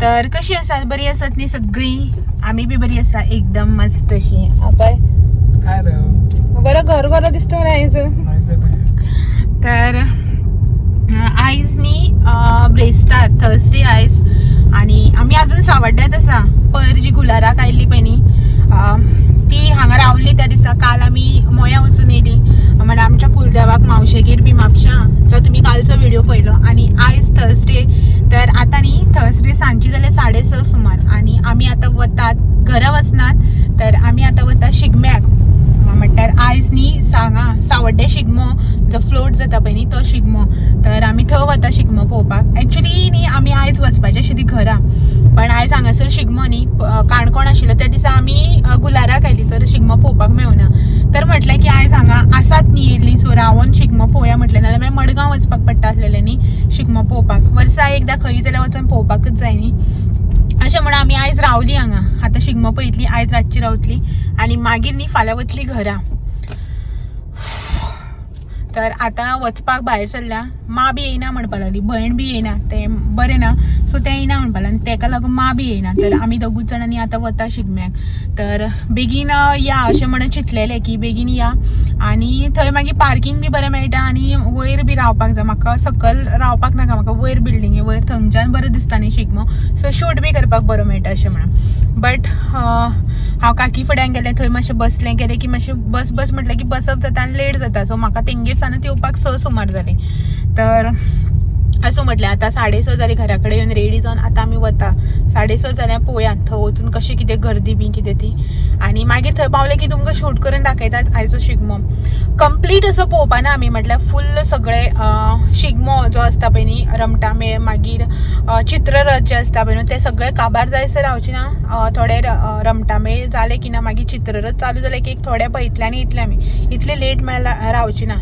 तर कशी असतात? बरी असतात नी सगळी? आम्ही बी बरी असा, एकदम मस्त अशी. बरं घर घर दिसतो राहायचं. तर आईजनी ब्रेस्तार थर्सडे आयज आणि आम्ही अजून सावड्ड्यात असा. पर जी गुलारा कायली पयनी ती हांगा रावली त्या दिसा. काल आम्ही मोया वचून येयली म्हणजे आमच्या कुलदेवाक मावशेगेर बी म्हापशा, जो तुम्ही कालचो व्हिडिओ पळयलो. आणि आयज थर्सडे, तर आता न्ही थर्सडे सांजची जाल्यार 6:30 सुमार आणि आम्ही आता वतात घरा वचनात. तर आम्ही आता वता शिगम्याक. म्हणल्यार आयज न्ही सावड्डे शिगमो जो फ्लोट जाता पळय न्ही तो शिगमो. तर आमी थंय वता शिगमो पळोवपाक. एक्चुली न्ही आमी आयज वचपाचें आशिल्लीं घरा, पण आयज हांगासर शिगमो न्ही काणकोण आशिल्लो त्या दिसा आमी गुलाराक आयली, तर शिगमो पळोवपाक मेळूना. तर म्हटलें की आयज हांगा आसात न्ही येयल्लीं, सो रावोन शिगमो पळोवया म्हटलें. नाल्यार मागीर मडगांव वचपाक पडटा आसलेलें न्ही शिगमो पळोवपाक. वर्सा एकदां खंय जाल्यार वचून पळोवपाकच जाय न्ही. अशें म्हणून आमी आयज रावली हांगा. आतां शिगमो पळयतली, आयज रातची रावतली आनी मागीर न्ही फाल्यां वतली घरा. तर आता वचपाक भायर सरल्या. मां बी येयना म्हणपा लागली, भयण बी येयना, तें बरें ना सो तें येयना म्हणपा लागलें. तेका लागून मां बी येयना. तर आमी दोगूच जाणांनी आतां वता शिगम्याक. तर बेगीन या अशें म्हणून चिंतलेलें की बेगीन या आनी थंय मागीर पार्किंग बी बरें मेळटा आनी वयर बी रावपाक जाय. म्हाका सकयल रावपाक नाका, म्हाका वयर बिल्डिंगे वयर थंयच्यान बरें दिसता न्ही शिगमो, सो शूट बी करपाक बरो मेळटा अशें म्हणून. बट हांव काकी फुड्यान गेलें, थंय मातशें बसलें. गेलें की मातशें बस म्हटलें की बसप जाता आनी लेट जाता, सो म्हाका तेंगेर सावन येवपाक 6 सुमार जाली. तर असो म्हटलें आतां 6:30 जाली घरा कडेन येवन रेडी जावन आतां आमी वता. 6:30 जाल्यार पळोवया थंय वचून कशें कितें गर्दी बी कितें ती. आनी मागीर थंय पावलें की तुमकां शूट करून दाखयतात आयचो शिगमो. कंप्लीट असो पळोवपा ना आमी, म्हटल्यार फुल्ल सगळें शिगमो जो आसता पळय न्ही रमटा मेळ, मागीर चित्ररथ जे आसता पळय न्हू, ते सगळे काबार जायसर रावचे ना. थोडे रमटा मेळ जाले की ना मागीर चित्ररथ चालू जाले की एक थोड्या पळयतले आनी इतले आमी इतले लेट मेळ रावचे ना.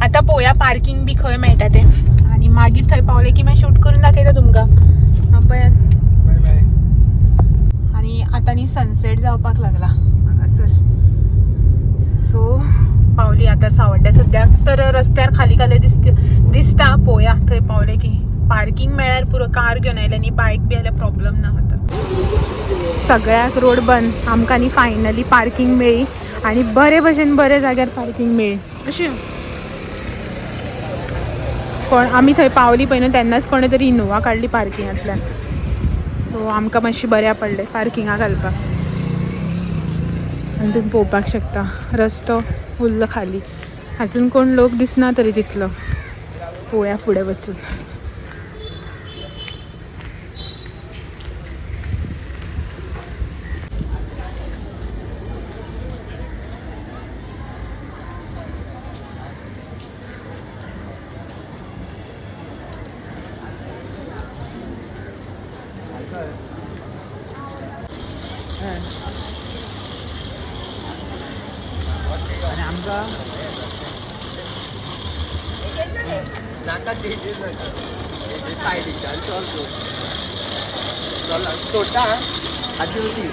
आतां पळोवया पार्किंग बी खंय मेळटा तें आनी मागीर थंय पावलें की मागीर शूट करून दाखयता तुमकां पळयात. आनी आतां न्ही सनसेट जावपाक लागला हांगासर, सो पावली आतां सावड्ड्या. सद्याक तर रस्त्यार खाली खाली दिसता. पळोवया थंय पावलें की. पार्किंग मेळ्यार पुरो, कार घेवन आयल्या न्ही, बायक बी आयल्यार प्रॉब्लम ना. आतां सगळ्याक रोड बंद, आमकां न्ही फायनली पार्किंग मेळ्ळी आनी बरे भशेन बरे जाग्यार पार्किंग मेळ्ळी. अशें कोण आमी थंय पावली पळय न्हू तेन्नाच कोणें तरी इनोवा काडली पार्किंगांतल्यान, सो आमकां मातशी बऱ्या पडलें पार्किंगा घालपाक. आनी तुमी पळोवपाक शकता रस्तो फुल्ल खाली, आजून कोण लोक दिसना तरी तितलो. पळोवया फुडें वचून. आणि आमकां नाका सायडीच्यान चल चल सोडटा आजी होती.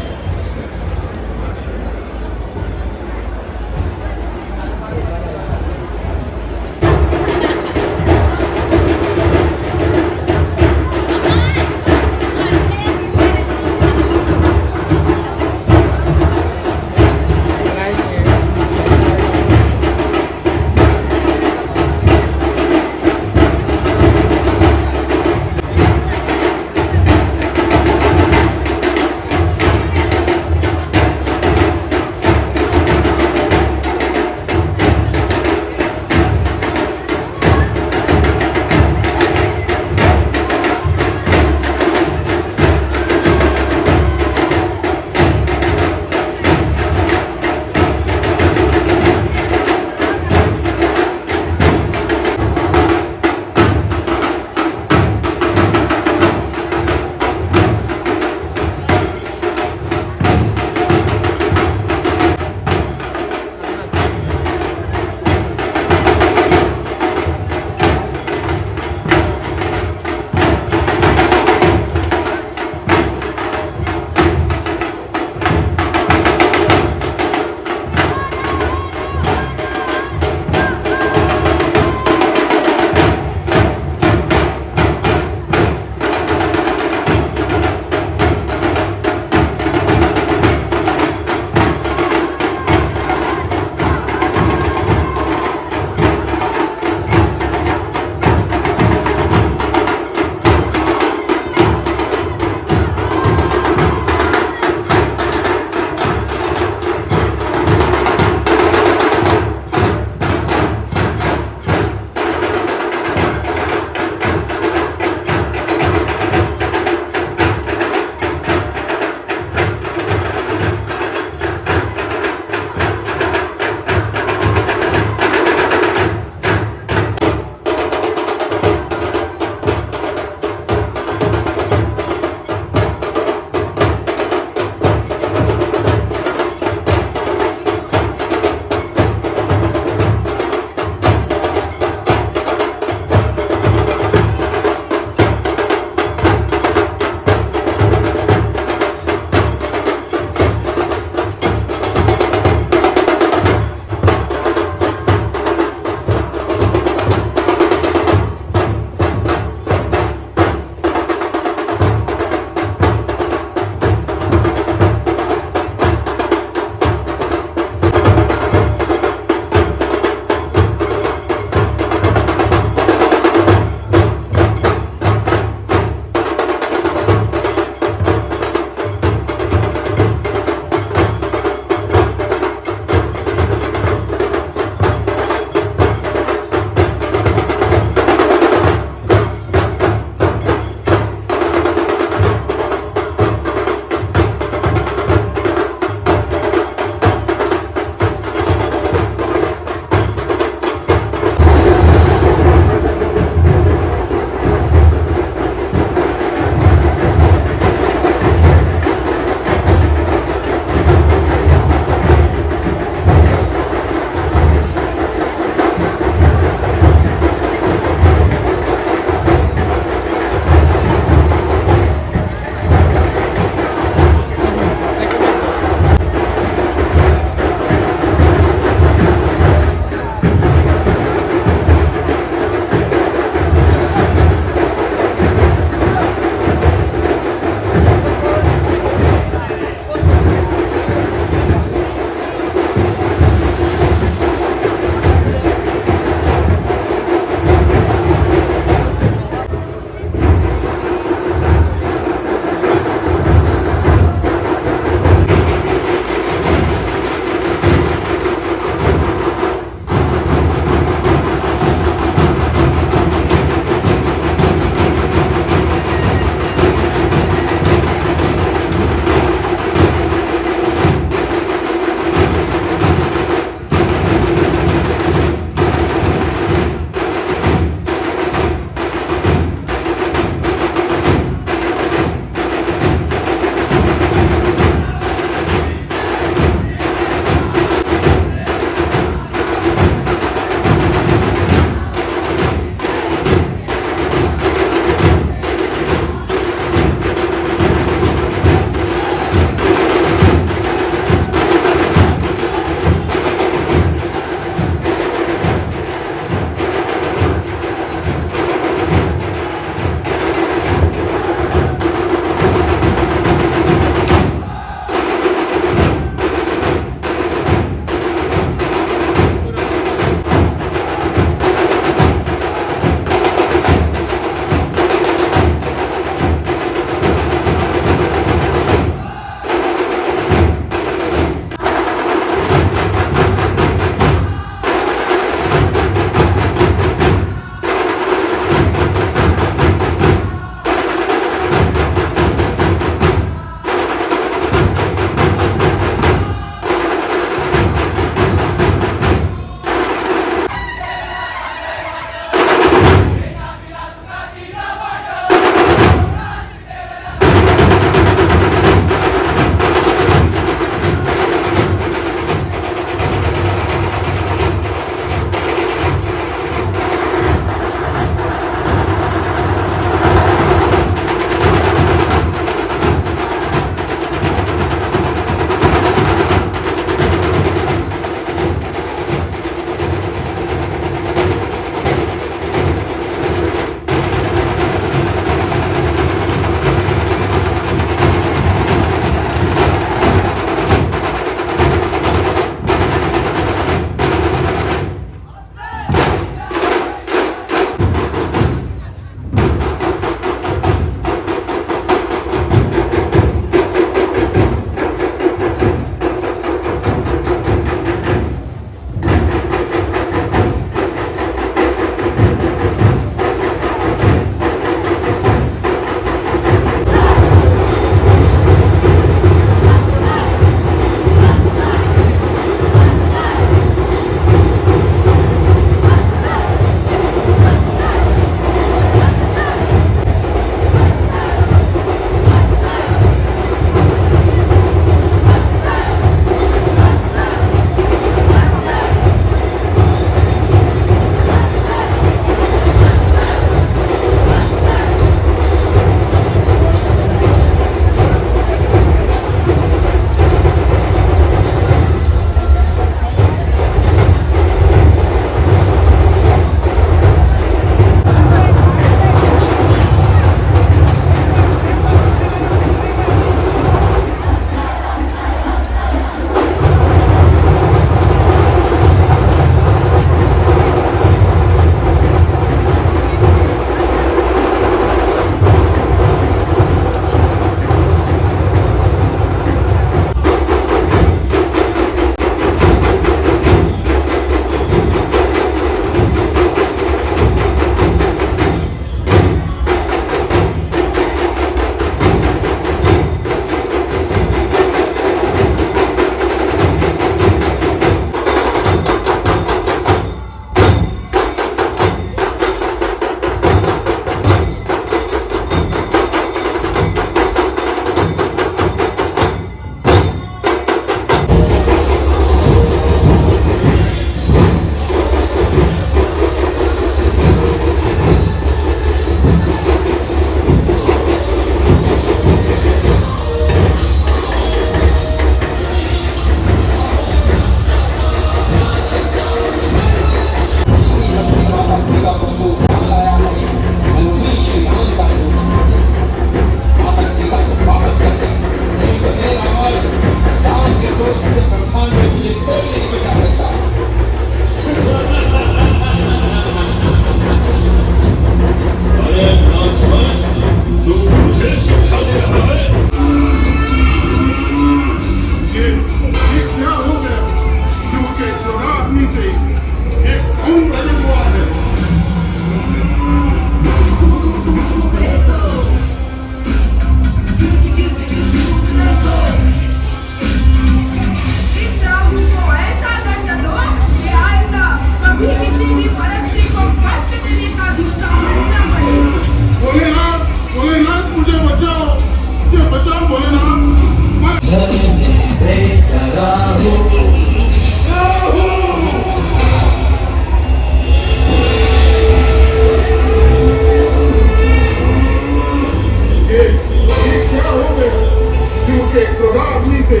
अग्नि से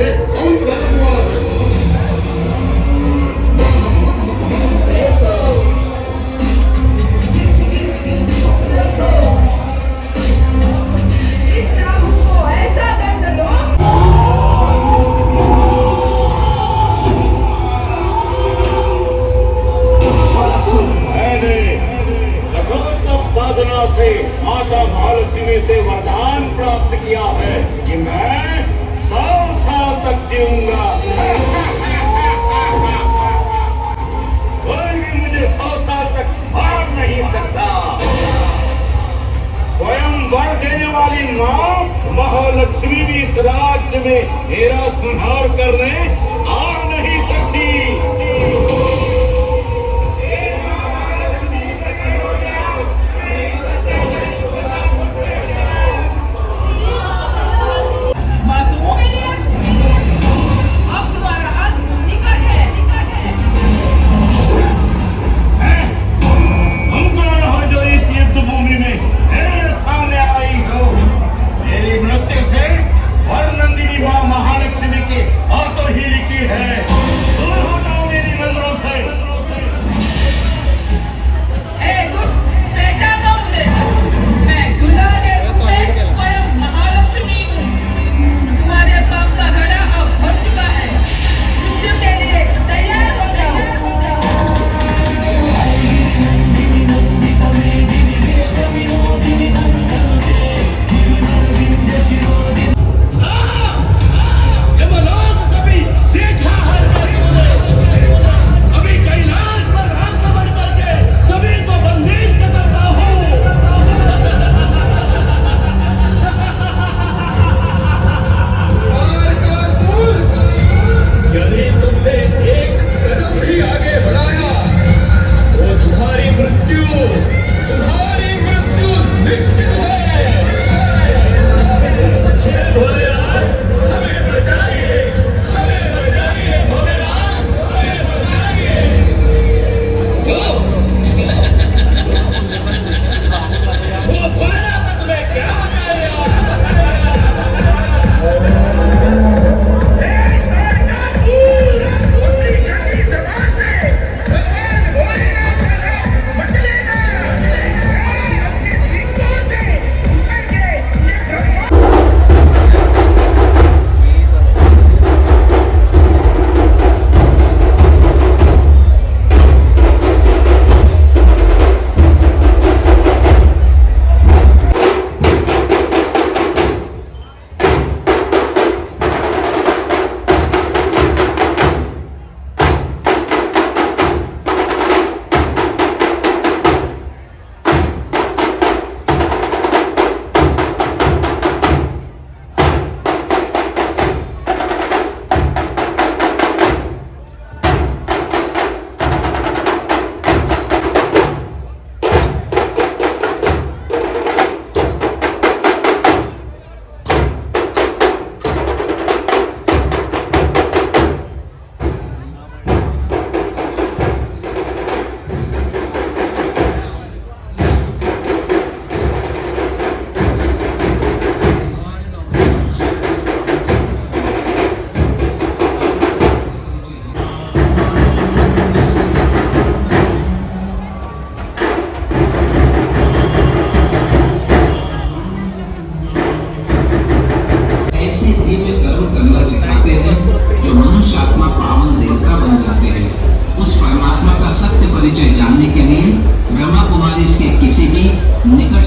एक कौन प्रकट हुआ है। इस राहु को ऐसा दंड दो। साधना से माता महालक्ष्मी से वरदान प्राप्त किया है कि मैं 100 साल तक जीऊंगा। कोई भी मुझे 100 साल तक मार नहीं सकता। स्वयं वर देने वाली माँ महालक्ष्मी भी इस राज्य में मेरा संहार करने आ नहीं सकती।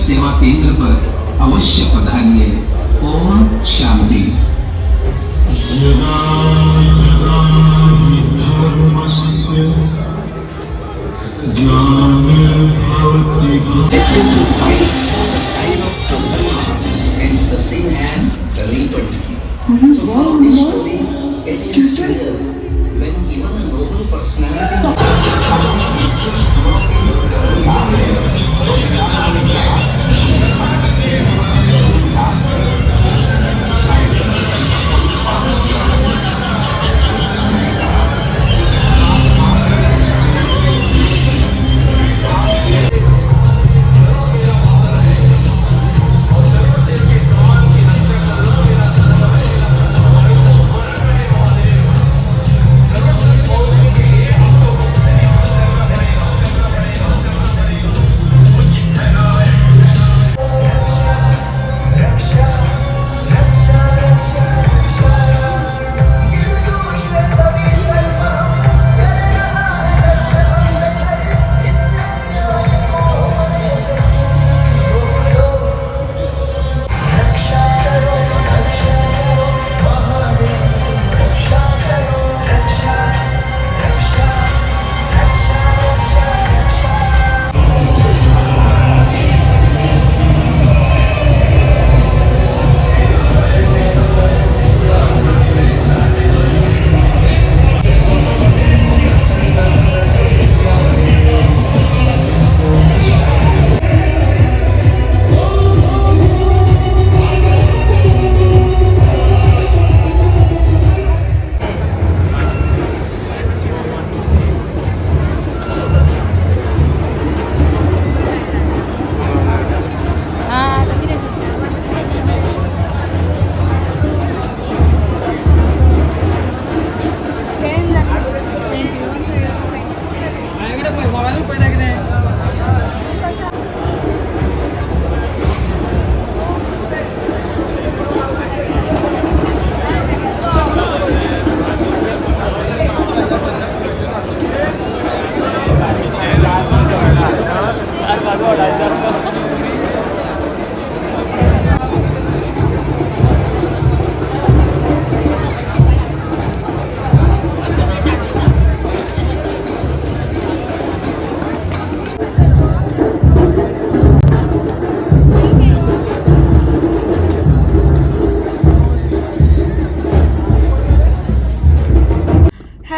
सेवा केंद्र पर अवश्य पधारिए। Om Shanti. Hence the same as the reaper. So from this story, it is clear when even a noble personality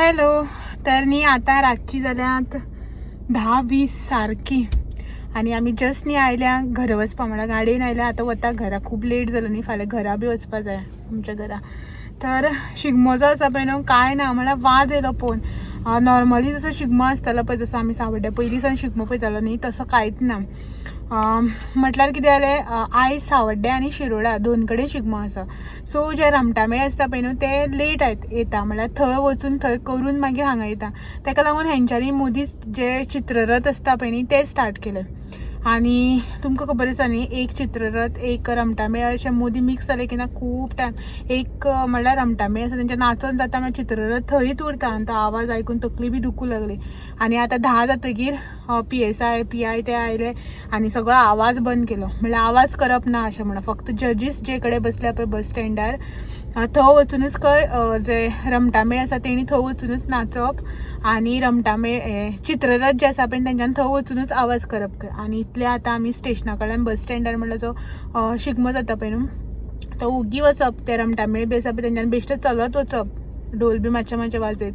hello. तर न्ही आतां रातची जाल्यात 10:20 सारकी आणि आमी जस्ट न्ही आयल्या घरा वचपा म्हळ्यार गाडयेन आयल्या. आतां वता घरा. खूब लेट जालो न्ही, फाल्यां घरा बी वचपा जाय आमच्या घरा. तर शिगमो जो आसा पळय न्हू काय ना म्हळ्यार वाज येयलो पळोवन. नॉर्मली जसो शिगमो आसतालो पळय, जसो आमी सांवड्ड्या पयलीं सावन शिगमो पळयतालो न्ही तसो कांयच ना. म्हटल्यार कितें जालें, आयज सांवड्ड्या आनी शिरोडा दोन कडेन शिगमो आसा. सो जे रामटामेळ आसता पळय न्हू ते लेट येता म्हळ्यार थंय वचून थंय करून मागीर हांगा येता. ताका लागून हेंच्यांनी मदींच जे चित्ररथ आसता पळय न्ही ते स्टार्ट केले. आणि तुमकां खबर आसा न्ही, एक चित्ररथ एक रमटामेळ अशें मदीं मिक्स जाले की ना खूब टायम. एक म्हळ्यार रमटामेळ आसा तेंचे नाचोन जाता म्हळ्यार चित्ररथ थंयच उरता आनी तो आवाज आयकून तकली बी दुखू लागली. आनी आतां 10 जातकीर PSI PI ते आयले आनी सगळो आवाज बंद केलो. म्हळ्यार आवाज करप ना अशें म्हणून. फक्त जजीस जे कडेन बसल्या पळय बस स्टँडार थंय वचूनच खंय जे रमटामेळ आसा तेणी थंय वचूनच नाचप आनी रमटामेळ चित्ररथ जे आसा पळय तेंच्यान थंय वचूनच आवाज करप. आनी इतले आतां आमी स्टेशना कडल्यान बस स्टँडार म्हणल्यार जो शिगमो जाता पळय न्हू तो उगी वचप. ते रमटामेळ बी आसा पळय तेंच्यान बेश्टे चलत वचप, ढोल बी मातशें वाजयत.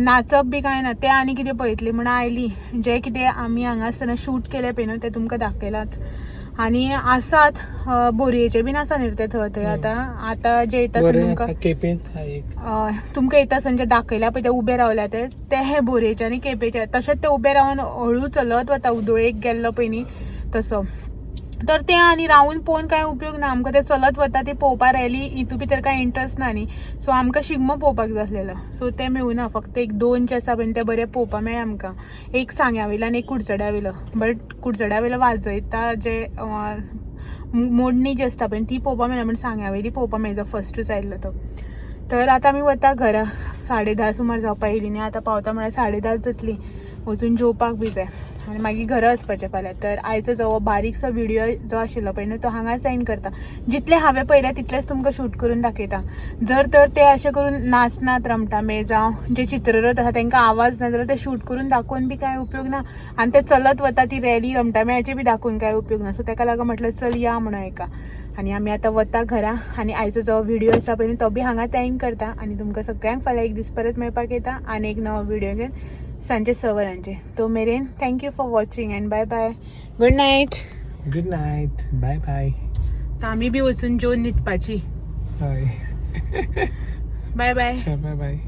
नाचप बी कांय ना. ते आनी कितें पळयतली म्हण आयली. जे कितें आमी हांगा आसतना शूट केलें पळय न्हू तें तुमकां दाखयलांच. आनी आसात बोरयेचे बीन आसा न्ही ते थंय आतां जे येता तुमकां येता आसतना जे दाखयल्या पळय ते उबे रावल्या ते हे बोरयेचे आनी केपेचे. तशेंच ते उबे रावन हळू चलत वता उदोळेक गेल्लो पळय न्ही तसो. तर ते आनी रावून पळोवन कांय उपयोग ना. आमकां ते चलत वता ती पळोवपा रॅली हितू भितर कांय इंट्रस्ट ना न्ही. सो आमकां शिगमो पळोवपाक जाय आसलेलो. सो ते मेळूना. फक्त एक 2 जे आसा पळय ते बरे पळोवपा मेळ्ळे आमकां. एक सांग्या वयलो आनी एक कुडचड्या वयलो. बट कुडचड्या वयलो वाजयता जे मोडणी जी आसता पळय ती पळोवपा मेळना, पूण सांग्या वयली पळोवपा मेळ्ळी. जो फस्टूच आयिल्लो तो. तर आतां आमी वता घरा. 10:30 सुमार जावपा येयली न्ही. आतां पावता म्हळ्यार 10:30 जातली. वचून जेवपाक बी जाय आनी मागीर घरा वचपाचें फाल्यां. तर आयचो जो बारीकसो व्हिडिओ जो आशिल्लो पळय न्हू तो हांगा सेंड करता. जितले हांवें पळयल्या तितलेच तुमकां शूट करून दाखयता. जर तर ते अशें करून नाचनात रमटामेळ जावं जे चित्ररथ आसा तांकां आवाज ना जाल्यार ते शूट करून दाखोवन बी कांय उपयोग ना. आनी ते चलत वता ती रॅली रमटामेळाची बी दाखोवन कांय उपयोग ना. सो ताका लागून म्हटलं चल या म्हणून एका. आनी आमी आतां वता घरा. आनी आयचो जो व्हिडिओ आसा पळय न्हू तो बी हांगा सेंड करता. आनी तुमकां सगळ्यांक फाल्यां एक दीस परत मेळपाक येता आनी एक नवो व्हिडिओ घेवन सांजे 6 वरांचेर. तो मेरेन thank you for watching and bye bye. Good night. Good night. Bye bye. तर आमी बी वचून जेवन न्हिदपाची. हय. Bye bye. Bye bye.